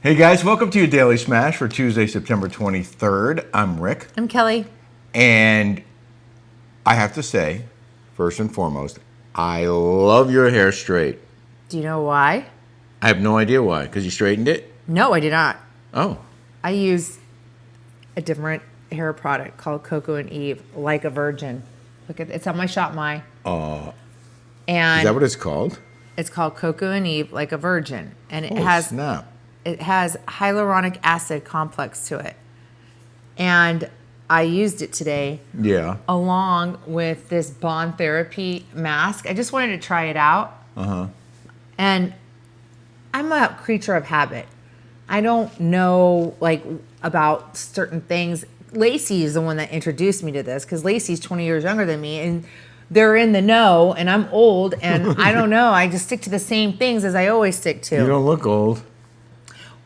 Hey guys, welcome to your Daily Smash for Tuesday, September 23rd. I'm Rick. I'm Kelly. And I have to say, first and foremost, I love your hair straight. Do you know why? I have no idea why. Because you straightened it? No, I did not. Oh. I use a different hair product called Coco and Eve, like a virgin. Look at it's on my Shop My. And Is that what it's called? it's called Coco and Eve, like a virgin, and Snap. it has hyaluronic acid complex to it. And I used it today. Yeah. Along with this Bond Therapy mask. I just wanted to try it out. And I'm a creature of habit. I don't know about certain things. Lacey is the one that introduced me to this because Lacey's 20 years younger than me, and they're in the know, and I'm old, and I don't know. I just stick to the same things as I always stick to. You don't look old.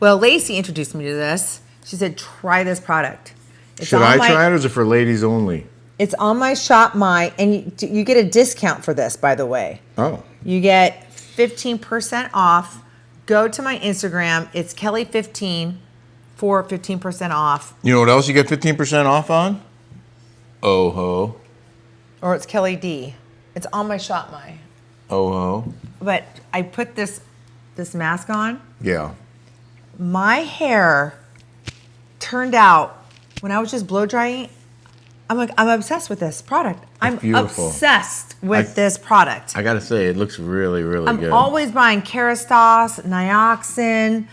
Well, Lacey introduced me to this. She said, try this product. Should I try it, or is it for ladies only? It's on my Shop My, and you get a discount for this, by the way. Oh. You get 15% off. Go to my Instagram. It's Kelly15 for 15% off. You know what else you get 15% off on? Oh-ho. Or it's Kelly D. It's on my Shop My. Oh-ho. But I put this mask on. Yeah. My hair turned out, when I was just blow drying, I'm obsessed with this product. I'm beautiful. Obsessed with this product. I gotta say, it looks really, really good. I'm always buying Kerastase, Nioxin,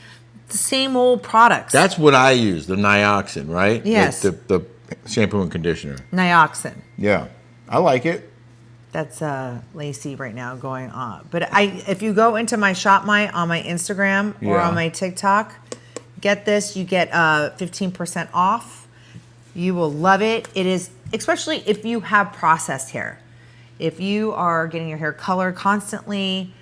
the same old products. That's what I use, the Nioxin, right? Yes. The shampoo and conditioner. Nioxin. Yeah. I like it. That's Lacey right now going on. But if you go into my Shop My on my Instagram or on my TikTok, get this. You get 15% off. You will love it. It is, especially if you have processed hair. If you are getting your hair colored constantly,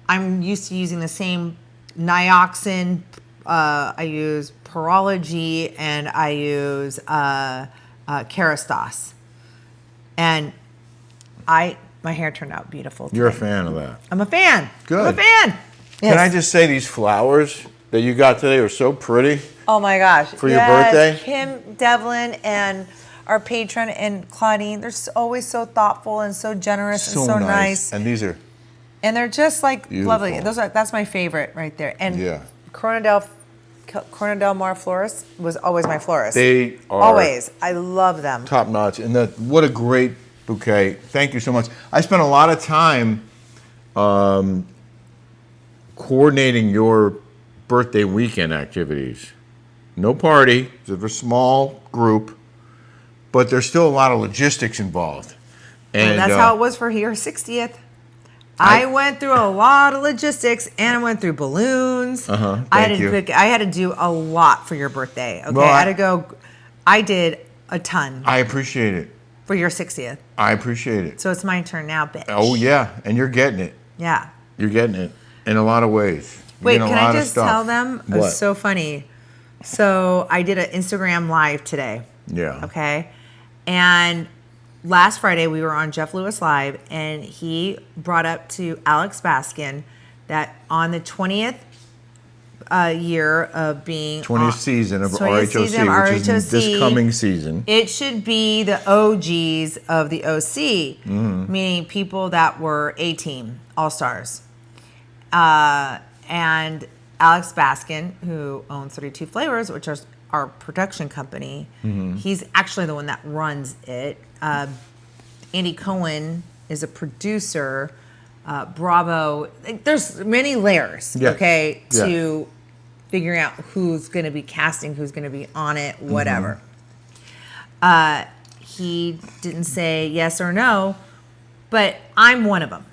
I'm used to using the same Nioxin. I use Perology and I use Kerastase. And my hair turned out beautiful today. You're a fan of that. I'm a fan. Good. I'm a fan. Yes. Can I just say these flowers that you got today are so pretty? Oh my gosh. For your birthday? Kim, Devlin, and our patron, and Claudine, they're always so thoughtful and so generous and so nice. And these are... And they're just like beautiful. Lovely. That's my favorite right there. And yeah. Corona del Mar florist was always my florist. They are... always. I love them. Top notch. And what a great bouquet. Thank you so much. I spent a lot of time coordinating your birthday weekend activities. No party. It's a very small group. But there's still a lot of logistics involved. And that's how it was for your 60th. I went through a lot of logistics, and I went through balloons. I had to do a lot for your birthday. Okay, well, I had to go. I did a ton. I appreciate it. For your 60th. I appreciate it. So it's my turn now, bitch. Oh yeah, and you're getting it. Yeah. You're getting it in a lot of ways. Wait, can I just tell them? It was so funny. So I did an Instagram live today. Yeah. Okay, and last Friday, we were on Jeff Lewis Live, and he brought up to Alex Baskin that on the 20th year of being... 20th season of RHOC, which is this coming season. It should be the OGs of the OC, meaning people that were A-Team, All-Stars. And Alex Baskin, who owns 32 Flavors, which is our production company, he's actually the one that runs it. Andy Cohen is a producer. Bravo. There's many layers, to figuring out who's going to be casting, who's going to be on it, whatever. He didn't say yes or no, but I'm one of them.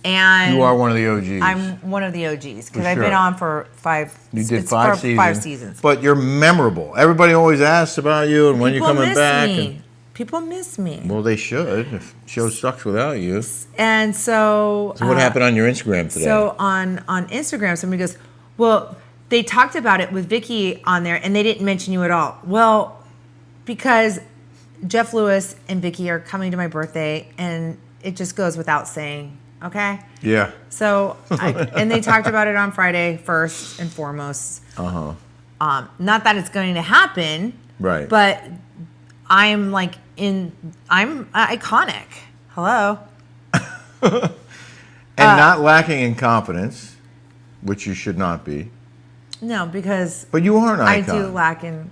And you are one of the OGs. I'm one of the OGs because I've been on for 5 seasons. You did 5 seasons. But you're memorable. Everybody always asks about you and when you're coming back. People miss me. Well, they should. If the show sucks without you. And so what happened on your Instagram today? So on Instagram, somebody goes, well, they talked about it with Vicky on there, and they didn't mention you at all. Well, because Jeff Lewis and Vicky are coming to my birthday, and it just goes without saying Okay. Yeah. So, and they talked about it on Friday, first and foremost. Not that it's going to happen. Right. But I'm iconic. Hello. And not lacking in confidence, which you should not be. No, because But you are an I icon. do lack in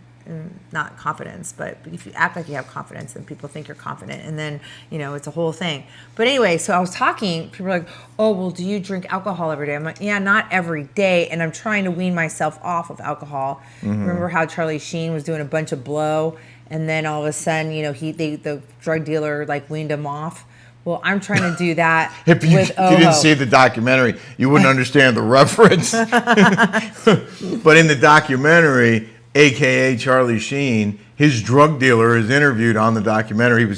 not confidence, but if you act like you have confidence, then people think you're confident, and then it's a whole thing. But anyway, so I was talking. People were like, "Oh, well, do you drink alcohol every day?" I'm like, "Yeah, not every day," and I'm trying to wean myself off of alcohol. Remember how Charlie Sheen was doing a bunch of blow, and then all of a sudden, the drug dealer weaned him off. Well, I'm trying to do that If you didn't see the documentary, you wouldn't understand the reference. But in the documentary, AKA Charlie Sheen, his drug dealer is interviewed on the documentary.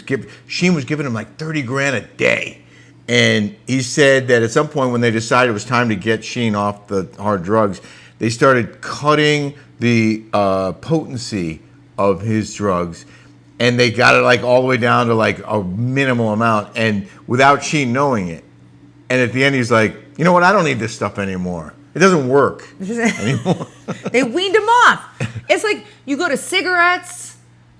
Sheen was giving him like 30 grand a day. And he said that at some point when they decided it was time to get Sheen off the hard drugs, they started cutting the potency of his drugs. And they got it all the way down to a minimal amount, and without Sheen knowing it. And at the end, he's like, "You know what? I don't need this stuff anymore. It doesn't work anymore." They weaned him off. It's like you go to cigarettes,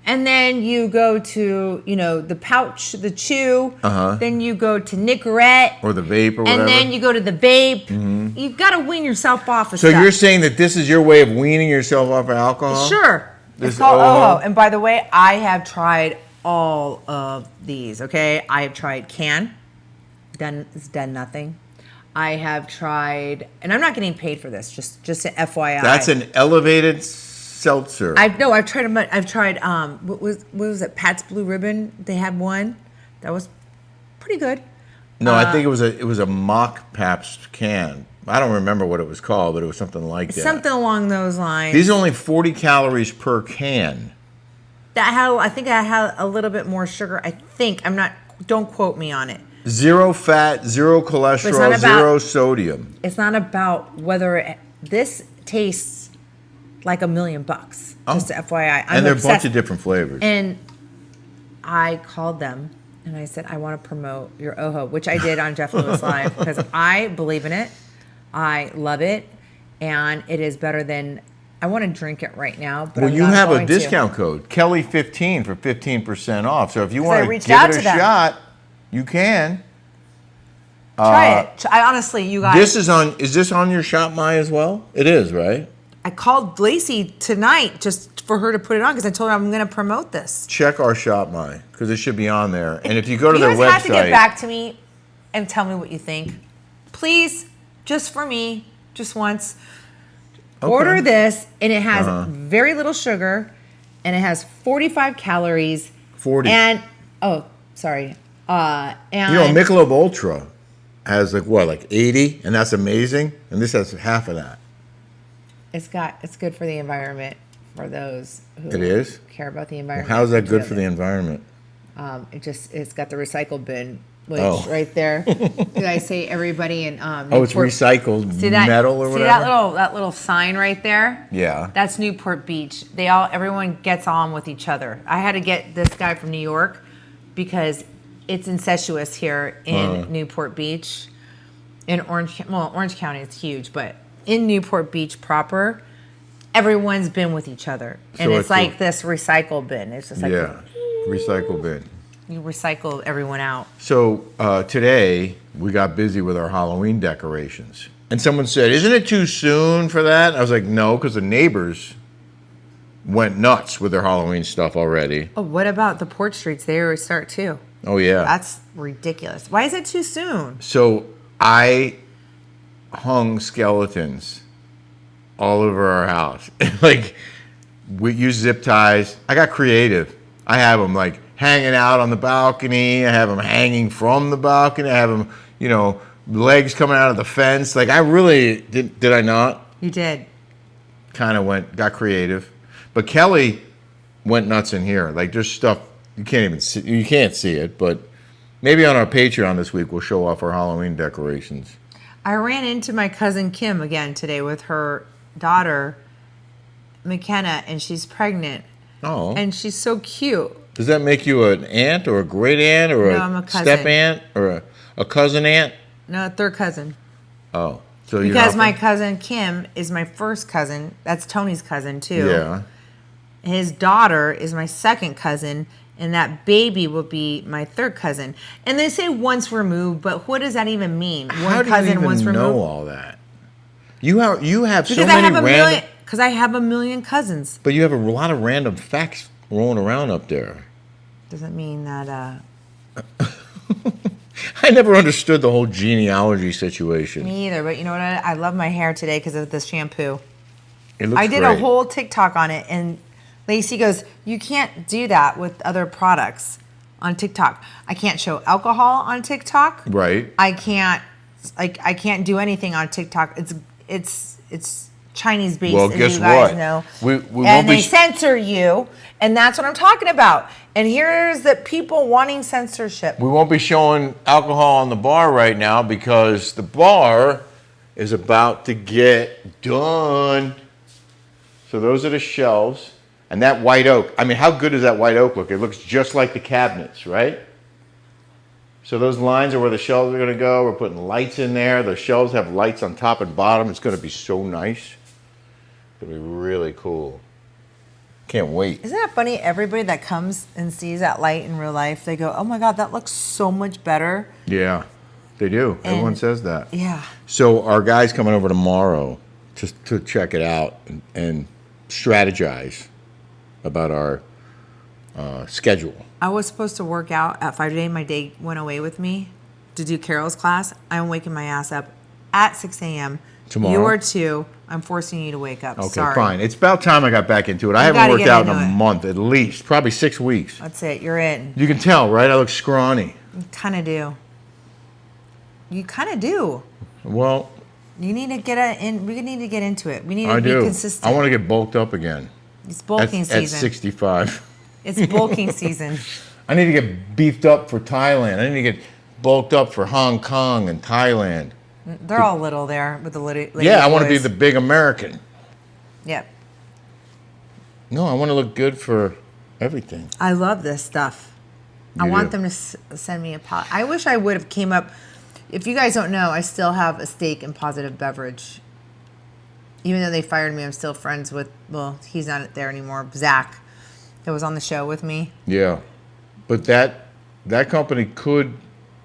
and then you go to the pouch, the chew. Then you go to Nicorette Or the vape or whatever. and then you go to the vape. You've got to wean yourself off of So stuff. you're saying that this is your way of weaning yourself off of alcohol? Sure. This It's called OHO? OHO. And by the way, I have tried all of these, okay? I have tried can. It's done nothing. I have tried, and I'm not getting paid for this, just an FYI. That's an elevated seltzer. I've tried a bunch. I've tried, what was it? Pat's Blue Ribbon. They had one. That was pretty good. No, I think it was a mock Pabst can. I don't remember what it was called, but it was something like that. Something along those lines. These are only 40 calories per can. I think I had a little bit more sugar. Don't quote me on it. Zero fat, zero cholesterol, zero sodium. It's not about whether this tastes like $1 million. Just FYI. And they're a bunch of different flavors. And I called them and I said, I want to promote your OHO, which I did on Jeff Lewis Live because I believe in it. I love it. And it is better than, I want to drink it right now. But Well, you have a discount code, Kelly15 for 15% off. So if you want to give it a shot, you can. Try it. I honestly, you guys. Is this on your Shop My as well? It is, right? I called Lacey tonight just for her to put it on because I told her I'm going to promote this. Check our Shop My because it should be on there. And if you go to their website. You guys have to get back to me and tell me what you think. Please, just for me, just once. Okay. Order this, and it has very little sugar, and it has 45 calories. 40. And, sorry. And Michelob Ultra has 80, and that's amazing. And this has half of that. It's good for the environment for those who care about the environment. Well, how is that good for the environment? It's got the recycle bin. Right there. Did I say everybody in it's recycled metal or whatever? See that little sign right there? Yeah. That's Newport Beach. Everyone gets on with each other. I had to get this guy from New York because it's incestuous here in Newport Beach. In Orange County it's huge, but in Newport Beach proper, everyone's been with each other. And it's like this recycle bin. It's just recycle bin. You recycle everyone out. So today we got busy with our Halloween decorations. And someone said, "Isn't it too soon for that?" I was like, "No, because the neighbors went nuts with their Halloween stuff already." Oh, what about the porch streets? They already start too. Oh, yeah. That's ridiculous. Why is it too soon? So I hung skeletons all over our house. We use zip ties. I got creative. I have them hanging out on the balcony. I have them hanging from the balcony. I have them, legs coming out of the fence. I really did I not? You did. Kind of got creative. But Kelly went nuts in here. There's stuff you can't even see. You can't see it, but maybe on our Patreon this week we'll show off our Halloween decorations. I ran into my cousin Kim again today with her daughter, McKenna, and she's pregnant. Oh. And she's so cute. Does that make you an aunt or a great aunt or I'm a cousin. step aunt or a cousin aunt? No, third cousin. Oh. So you're Because not my cousin Kim is my first cousin. That's Tony's cousin, too. Yeah. His daughter is my second cousin, and that baby will be my third cousin. And they say once removed, but what does that even mean? How do you even know all that? You have so many random... Because I have a million cousins. But you have a lot of random facts rolling around up there. Doesn't mean that... I never understood the whole genealogy situation. Me either, but you know what? I love my hair today because of this shampoo. It looks I did great. a whole TikTok on it, and Lacey goes, you can't do that with other products on TikTok. I can't show alcohol on TikTok. Right. I can't do anything on TikTok. It's Chinese based, Well, as guess you guys what? know. And they censor you, and that's what I'm talking about. And here's the people wanting censorship. We won't be showing alcohol on the bar right now because the bar is about to get done. So those are the shelves. And that white oak, I mean, how good does that white oak look? It looks just like the cabinets, right? So those lines are where the shelves are going to go. We're putting lights in there. The shelves have lights on top and bottom. It's going to be so nice. It's going to be really cool. Can't wait. Isn't that funny? Everybody that comes and sees that light in real life, they go, oh my God, that looks so much better. Yeah, they do. Everyone says that. Yeah. So our guy's coming over tomorrow to check it out and strategize about our schedule. I was supposed to work out at 5 today. My day went away with me to do Carol's class. I'm waking my ass up at 6 a.m. Tomorrow? You are too. I'm forcing you to wake up. Okay, Sorry. fine. It's about time I got back into it. I haven't gotta worked get out in into a it. month, at least. Probably 6 weeks. That's it. You're in. You can tell, right? I look scrawny. You kind of do. You kind of do. Well, You need to get in. We need to get into it. We need to I be do. consistent. I want to get bulked up again. It's bulking At season. 65. It's bulking season. I need to get beefed up for Thailand. I need to get bulked up for Hong Kong and Thailand. They're all little there with the lady Yeah, I want to be boys. the big American. Yep. No, I want to look good for everything. I love this stuff. I You want do. them to send me a pot. I wish I would have came up. If you guys don't know, I still have a stake in Positive Beverage. Even though they fired me, I'm still friends with, well, he's not there anymore, Zach, that was on the show with me. Yeah, but that company could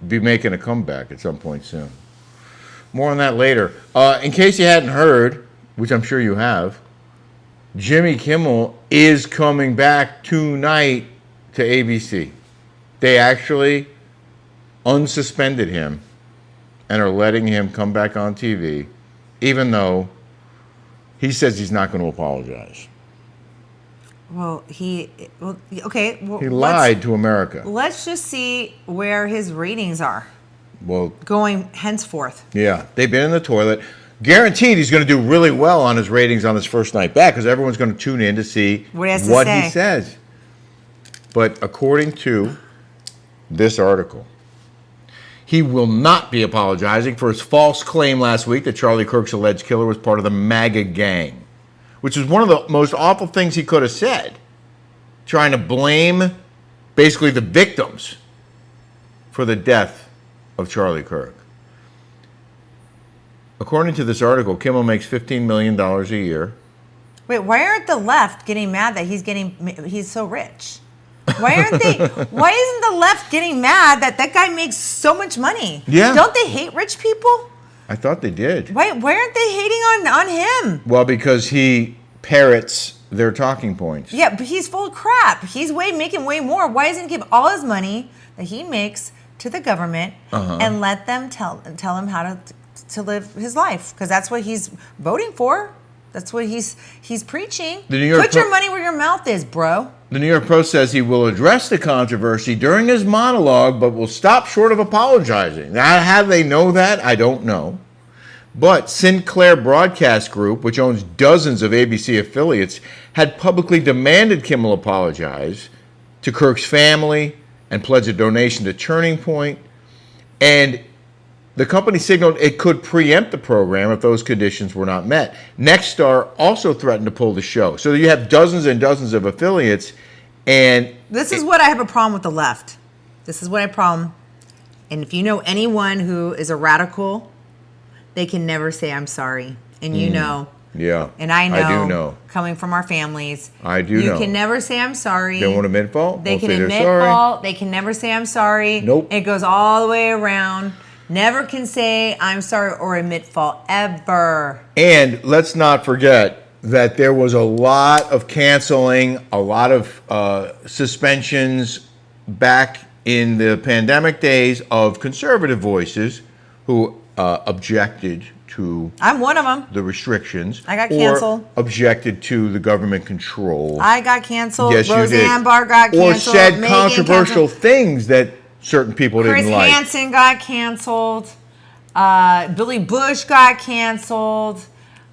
be making a comeback at some point soon. More on that later. In case you hadn't heard, which I'm sure you have, Jimmy Kimmel is coming back tonight to ABC. They actually unsuspended him and are letting him come back on TV, even though he says he's not going to apologize. Well, okay. Well, He lied to America. Let's just see where his ratings are Well, going henceforth. yeah, they've been in the toilet. Guaranteed he's going to do really well on his ratings on his first night back because everyone's going to tune in to see What he has to what say. he says. But according to this article, he will not be apologizing for his false claim last week that Charlie Kirk's alleged killer was part of the MAGA gang, which is one of the most awful things he could have said, trying to blame basically the victims for the death of Charlie Kirk. According to this article, Kimmel makes $15 million a year. Wait, why aren't the left getting mad that he's so rich? Why aren't they? Why isn't the left getting mad that guy makes so much money? Yeah. Don't they hate rich people? I thought they did. Why aren't they hating on him? Well, because he parrots their talking points. Yeah, but he's full of crap. He's making way more. Why doesn't he give all his money that he makes to the government and let them tell him how to live his life? Because that's what he's voting for. That's what he's preaching. Put your money where your mouth is, bro. The New York Post says he will address the controversy during his monologue, but will stop short of apologizing. Now, how they know that, I don't know. But Sinclair Broadcast Group, which owns dozens of ABC affiliates, had publicly demanded Kimmel apologize to Kirk's family and pledge a donation to Turning Point. And the company signaled it could preempt the program if those conditions were not met. Nexstar also threatened to pull the show. So you have dozens and dozens of affiliates, and This is what I have a problem with the left. This is what I problem. And if you know anyone who is a radical, they can never say I'm sorry. And you know. Yeah. And I know. I do know. Coming from our families. I do know. You can never say I'm sorry. They won't admit fault. They Won't can say they're admit sorry. fault. They can never say I'm sorry. Nope. It goes all the way around. Never can say I'm sorry or admit fault ever. And let's not forget that there was a lot of canceling, a lot of suspensions back in the pandemic days of conservative voices who objected to I'm one of them. the restrictions. I got canceled. Or objected to the government control. I got canceled. Yes, you Roseanne did. Barr got Or canceled. said Megan controversial canceled. things that certain people Chris didn't like. Hansen got canceled. Billy Bush got canceled.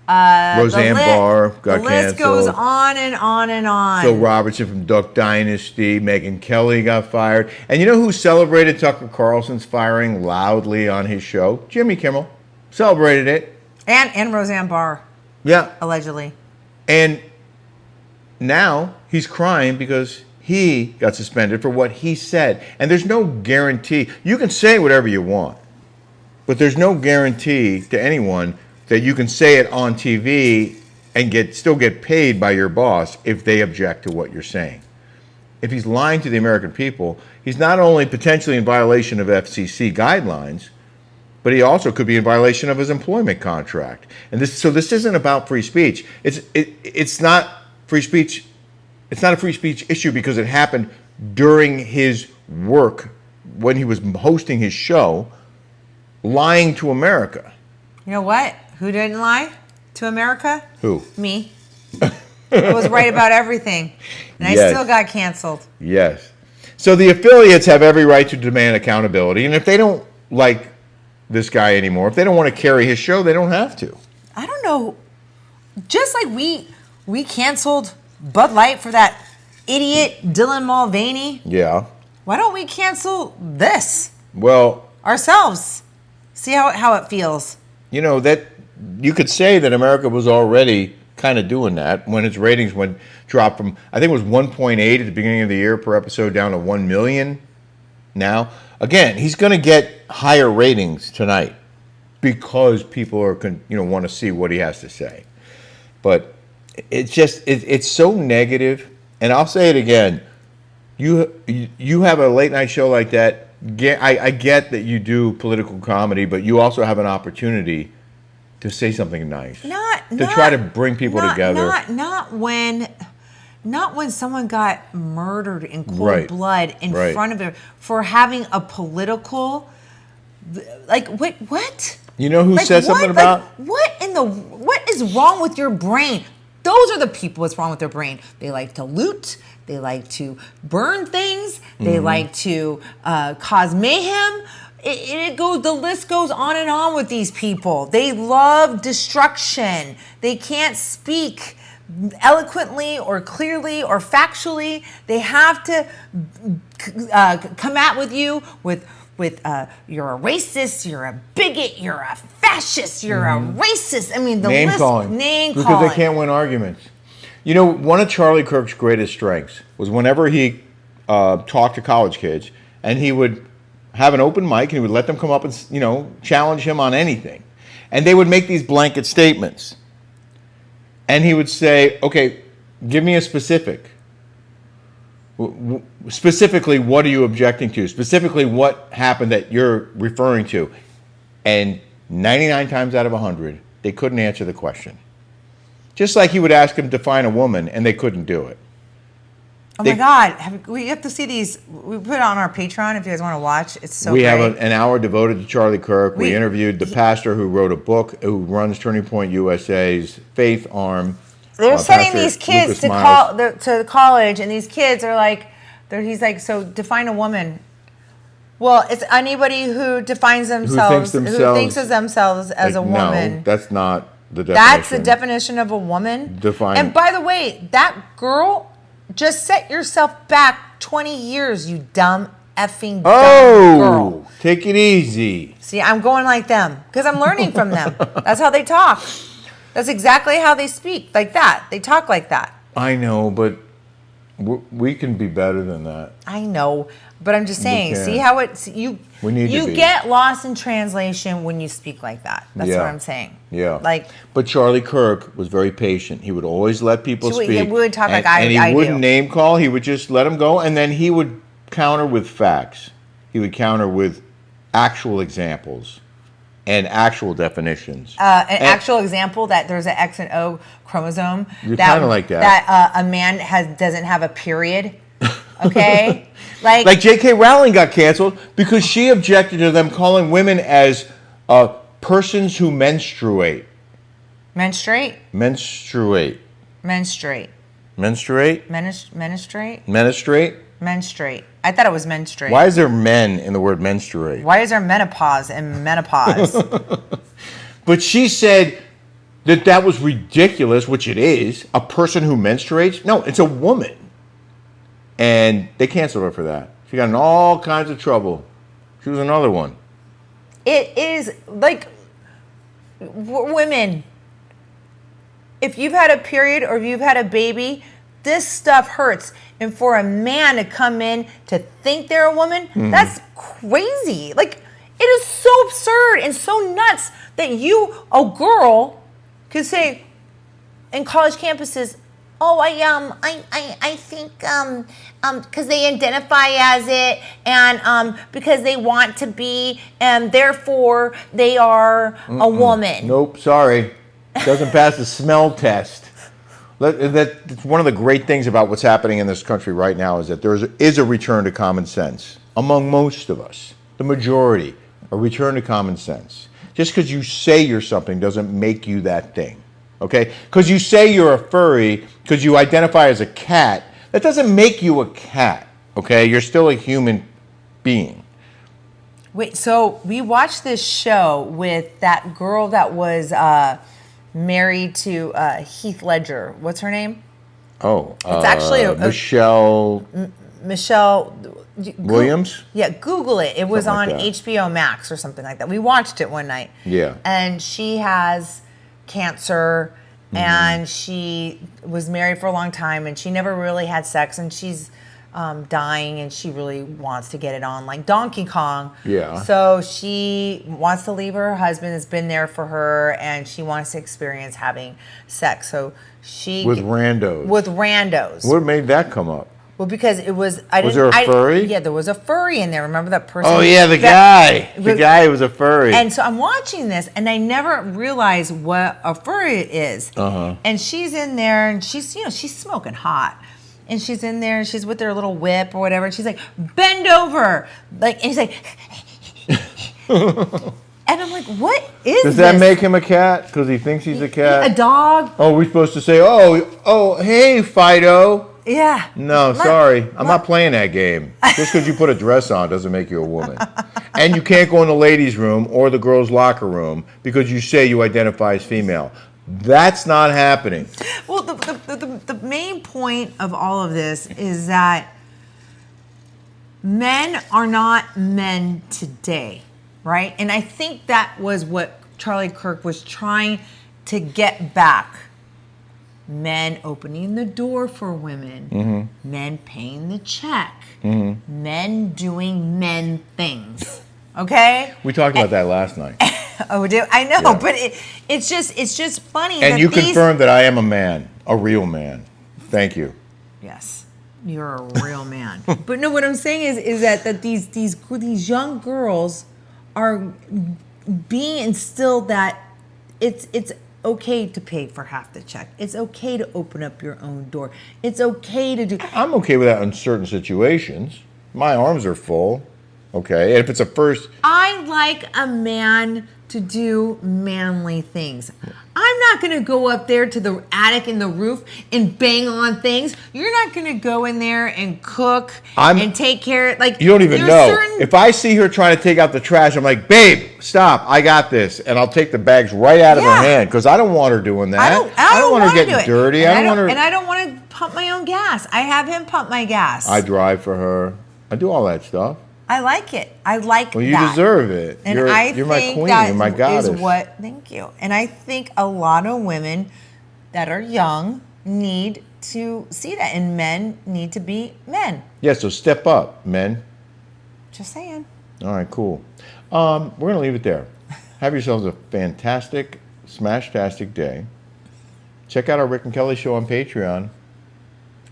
Roseanne Barr got The list goes canceled. on and on and on. Phil Robertson from Duck Dynasty, Megyn Kelly got fired. And you know who celebrated Tucker Carlson's firing loudly on his show? Jimmy Kimmel. Celebrated it. And Roseanne Barr, Yeah. allegedly. And now he's crying because he got suspended for what he said. And there's no guarantee. You can say whatever you want, but there's no guarantee to anyone that you can say it on TV and still get paid by your boss if they object to what you're saying. If he's lying to the American people, he's not only potentially in violation of FCC guidelines, but he also could be in violation of his employment contract. And this isn't about free speech. It's not free speech. It's not a free speech issue because it happened during his work when he was hosting his show, lying to America. You know what? Who didn't lie to America? Who? Me. I was right about everything. And Yes. I still got canceled. Yes. So the affiliates have every right to demand accountability. And if they don't like this guy anymore, if they don't want to carry his show, they don't have to. I don't know. Just like we canceled Bud Light for that idiot Dylan Mulvaney, Yeah. why don't we cancel this Well, ourselves? See how it feels. you know, that you could say that America was already kind of doing that when its ratings dropped from, I think it was 1.8 at the beginning of the year per episode down to 1 million now. Again, he's going to get higher ratings tonight because people are want to see what he has to say. But it's just it's so negative. And I'll say it again. You have a late night show like that. I get that you do political comedy, but you also have an opportunity to say something nice. Try to bring people together. Not when someone got murdered in cold blood in front of him for having a political, like what? You know who said something about what is wrong with your brain? Those are the people what's wrong with their brain. They like to loot. They like to burn things. They like to cause mayhem. The list goes on and on with these people. They love destruction. They can't speak eloquently or clearly or factually. They have to come at with you with you're a racist, you're a bigot, you're a fascist, you're a racist. I mean, the name list, calling. Name because calling. they can't win arguments. You know, one of Charlie Kirk's greatest strengths was whenever he talked to college kids, and he would have an open mic, and he would let them come up and challenge him on anything, and they would make these blanket statements, and he would say, "Okay, give me a specific. Specifically, what are you objecting to? Specifically, what happened that you're referring to?" And 99 times out of 100, they couldn't answer the question. Just like he would ask them to define a woman, and they couldn't do it. Oh my God! We have to see these. We put it on our Patreon if you guys want to watch. It's so. We great. have an hour devoted to Charlie Kirk. We interviewed the pastor who wrote a book, who runs Turning Point USA's faith arm. They're sending Pastor these kids Lucas to Miles. to college, and these kids are like, he's like, so define a woman. Well, it's anybody who defines themselves, who thinks of themselves as a woman. No, that's not the definition. That's the definition of a woman. Define. And by the way, that girl, just set yourself back 20 years, you dumb effing dumb girl. Take it easy. See, I'm going like them because I'm learning from them. That's how they talk. That's exactly how they speak, like that. They talk like that. I know, but We can be better than that. I know, but I'm just saying. can. See how it's you. We need to you be. get lost in translation when you speak like that. That's Yeah. what I'm saying. Yeah. Like, But Charlie Kirk was very patient. He would always let people So he speak. would talk like and he I wouldn't do. name call. He would just let them go, and then he would counter with facts. He would counter with actual examples and actual definitions. an actual example that there's an X and O chromosome. You're kinda like that. That a man doesn't have a period. Okay, like J.K. Rowling got canceled because she objected to them calling women as persons who menstruate. menstruate, Menstruate. menstruate, Menstruate? menstruate, Menstruate? menstruate. I thought it was menstruate. Why is there men in the word menstruate? Why is there menopause and menopause? But she said that was ridiculous, which it is. A person who menstruates? No, it's a woman. And they canceled her for that. She got in all kinds of trouble. She was another one. It is like women. If you've had a period or if you've had a baby, this stuff hurts. And for a man to come in to think they're a woman, that's crazy. Like, it is so absurd and so nuts that you, a girl, could say in college campuses, oh, I think, because they identify as it, and because they want to be, and therefore they are a woman. Nope, sorry. Doesn't pass the smell test. That's one of the great things about what's happening in this country right now is that there is a return to common sense among most of us, the majority, a return to common sense. Just because you say you're something doesn't make you that thing, okay? Because you say you're a furry, because you identify as a cat, that doesn't make you a cat, okay? You're still a human being. Wait, so we watched this show with that girl that was married to Heath Ledger. What's her name? Oh, It's actually Michelle Williams? Yeah, Google it. It was Something on like that. HBO Max or something like that. We watched it one night. Yeah. And she has cancer, and she was married for a long time, and she never really had sex, and she's dying, and she really wants to get it on, like Donkey Kong. Yeah. So she wants to leave her husband that's been there for her, and she wants to experience having sex. So she With randos. with randos. What made that come up? Well, because it was Was there a furry? Yeah, there was a furry in there. Remember that person? Oh yeah, the guy was a furry. And so I'm watching this, and I never realized what a furry is. And she's in there, and she's smoking hot, and she's in there, and she's with her little whip or whatever, and she's like, bend over, like, and he's like, and I'm like, what is Does this? that make him a cat? Because he thinks he's a cat. A dog? Oh, we're supposed to say, oh, hey, Fido. Yeah. No, sorry, I'm not playing that game. Just because you put a dress on doesn't make you a woman. And you can't go in the ladies' room or the girls' locker room because you say you identify as female. That's not happening. Well, the main point of all of this is that men are not men today, right? And I think that was what Charlie Kirk was trying to get back. Men opening the door for women, men paying the check, men doing men things. Okay? We talked about that last night. Oh, I know, Yeah. but it's just funny. And that you these, confirmed that I am a man, a real man. Thank you. Yes, you're a real man. But no, what I'm saying is that these young girls are being instilled that it's okay to pay for half the check. It's okay to open up your own door. It's okay to do. I'm okay with that in certain situations. My arms are full. Okay, and if it's a first, I like a man to do manly things. I'm not going to go up there to the attic in the roof and bang on things. You're not going to go in there and cook and take care. Like, you don't even there's know. certain- If I see her trying to take out the trash, I'm like, babe, stop! I got this, and I'll take the bags right out of her Yeah. hand because I don't want her doing that. I don't want her wanna getting do it. dirty. And I don't want her. And I don't want to pump my own gas. I have him pump my gas. I drive for her. I do all that stuff. I like it. I like Well, you that. deserve it. And you're I you're my think queen. that You're my goddess. is what. Thank you. And I think a lot of women that are young need to see that, and men need to be men. Yeah, so step up, men. Just saying. All right, cool. We're going to leave it there. Have yourselves a fantastic, smash-tastic day. Check out our Rick and Kelly show on Patreon,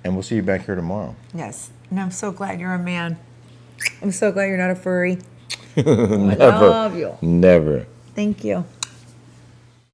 and we'll see you back here tomorrow. Yes, and I'm so glad you're a man. I'm so glad you're not a furry. Never. I love you. Never. Thank you.